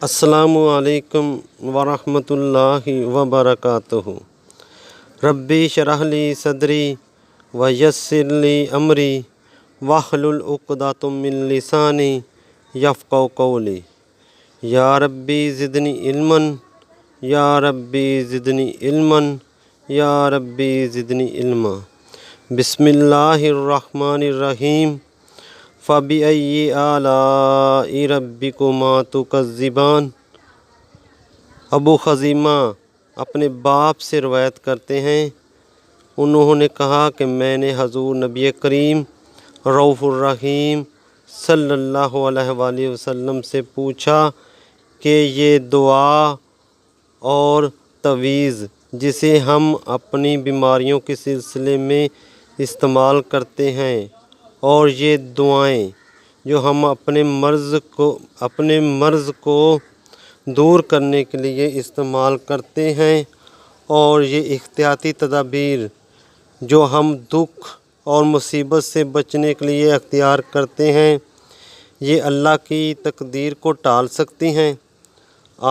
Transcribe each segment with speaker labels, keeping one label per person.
Speaker 1: السلام علیکم ورحمۃ اللہ وبرکاتہ۔ ربی اشرح لی صدری ویسر لی امری واحلل عقدۃ من لسانی یفقہوا قولی۔ یا ربی زدنی علما، یا ربی زدنی علما، یا ربی زدنی علما۔ بسم اللہ الرحمن الرحیم۔ فَبِأَيِّ آلَاءِ رَبِّكُمَا تُكَذِّبَانِ۔ ابو خزیمہ اپنے باپ سے روایت کرتے ہیں، انہوں نے کہا کہ میں نے حضور نبی کریم رؤوف الرحیم صلی اللہ علیہ وآلہ وسلم سے پوچھا کہ یہ دعا اور تعویذ جسے ہم اپنی بیماریوں کے سلسلے میں استعمال کرتے ہیں، اور یہ دعائیں جو ہم اپنے مرض کو دور کرنے کے لیے استعمال کرتے ہیں، اور یہ احتیاطی تدابیر جو ہم دکھ اور مصیبت سے بچنے کے لیے اختیار کرتے ہیں، یہ اللہ کی تقدیر کو ٹال سکتی ہیں۔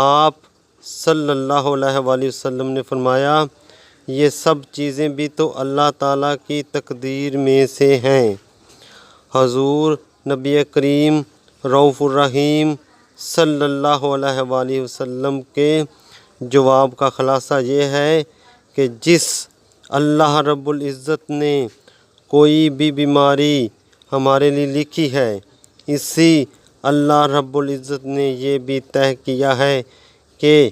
Speaker 1: آپ صلی اللہ علیہ وآلہ وسلم نے فرمایا، یہ سب چیزیں بھی تو اللہ تعالیٰ کی تقدیر میں سے ہیں۔ حضور نبی کریم رؤوف الرحیم صلی اللہ علیہ وآلہ وسلم کے جواب کا خلاصہ یہ ہے کہ جس اللہ رب العزت نے کوئی بھی بیماری ہمارے لیے لکھی ہے، اسی اللہ رب العزت نے یہ بھی طے کیا ہے کہ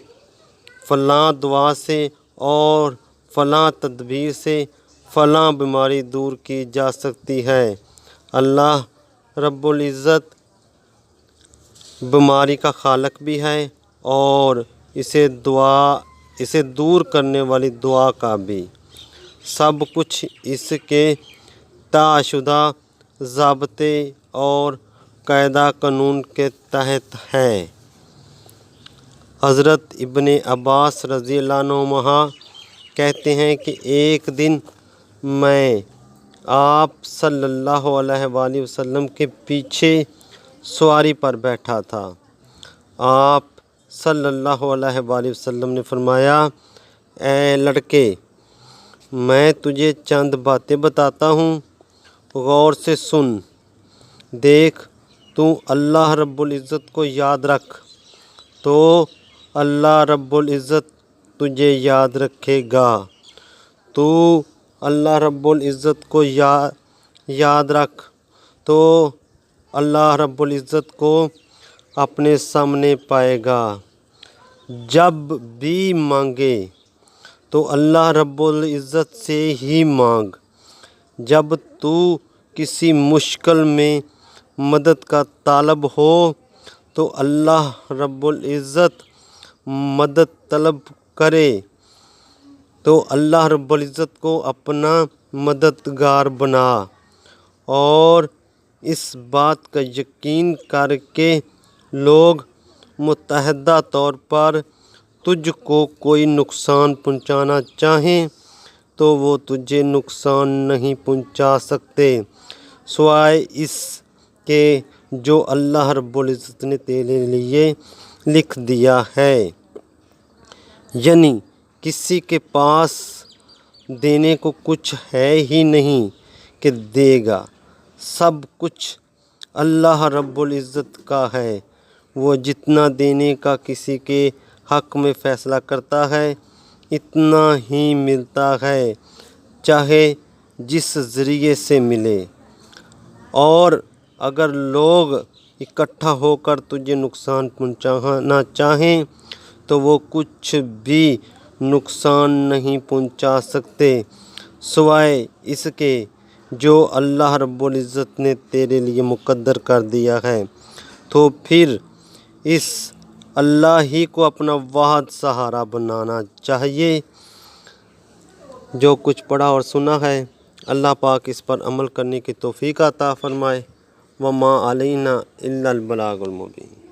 Speaker 1: فلاں دعا سے اور فلاں تدبیر سے فلاں بیماری دور کی جا سکتی ہے۔ اللہ رب العزت بیماری کا خالق بھی ہے اور اسے دور کرنے والی دعا کا بھی۔ سب کچھ اس کے طے شدہ ضابطے اور قاعدہ قانون کے تحت ہے۔ حضرت ابن عباس رضی اللہ عنہما کہتے ہیں کہ ایک دن میں آپ صلی اللہ علیہ وآلہ وسلم کے پیچھے سواری پر بیٹھا تھا۔ آپ صلی اللہ علیہ وآلہ وسلم نے فرمایا، اے لڑکے، میں تجھے چند باتیں بتاتا ہوں، غور سے سن۔ دیکھ، تو اللہ رب العزت کو یاد رکھ تو اللہ رب العزت تجھے یاد رکھے گا۔ تو اللہ رب العزت کو یاد رکھ تو اللہ رب العزت کو اپنے سامنے پائے گا۔ جب بھی مانگے تو اللہ رب العزت سے ہی مانگ۔ جب تو کسی مشکل میں مدد کا طالب ہو تو اللہ رب العزت مدد طلب کرے تو اللہ رب العزت کو اپنا مددگار بنا، اور اس بات کا یقین کر کے لوگ متحدہ طور پر تجھ کو کوئی نقصان پہنچانا چاہیں تو وہ تجھے نقصان نہیں پہنچا سکتے سوائے اس کے جو اللہ رب العزت نے تیرے لیے لکھ دیا ہے۔ یعنی کسی کے پاس دینے کو کچھ ہے ہی نہیں کہ دے گا، سب کچھ اللہ رب العزت کا ہے۔ وہ جتنا دینے کا کسی کے حق میں فیصلہ کرتا ہے، اتنا ہی ملتا ہے، چاہے جس ذریعے سے ملے۔ اور اگر لوگ اکٹھا ہو کر تجھے نقصان پہنچانا چاہیں تو وہ کچھ بھی نقصان نہیں پہنچا سکتے سوائے اس کے جو اللہ رب العزت نے تیرے لیے مقدر کر دیا ہے۔ تو پھر اس اللہ ہی کو اپنا واحد سہارا بنانا چاہیے۔ جو کچھ پڑھا اور سنا ہے، اللہ پاک اس پر عمل کرنے کی توفیق عطا فرمائے۔ وما علینا الا البلاغ المبین۔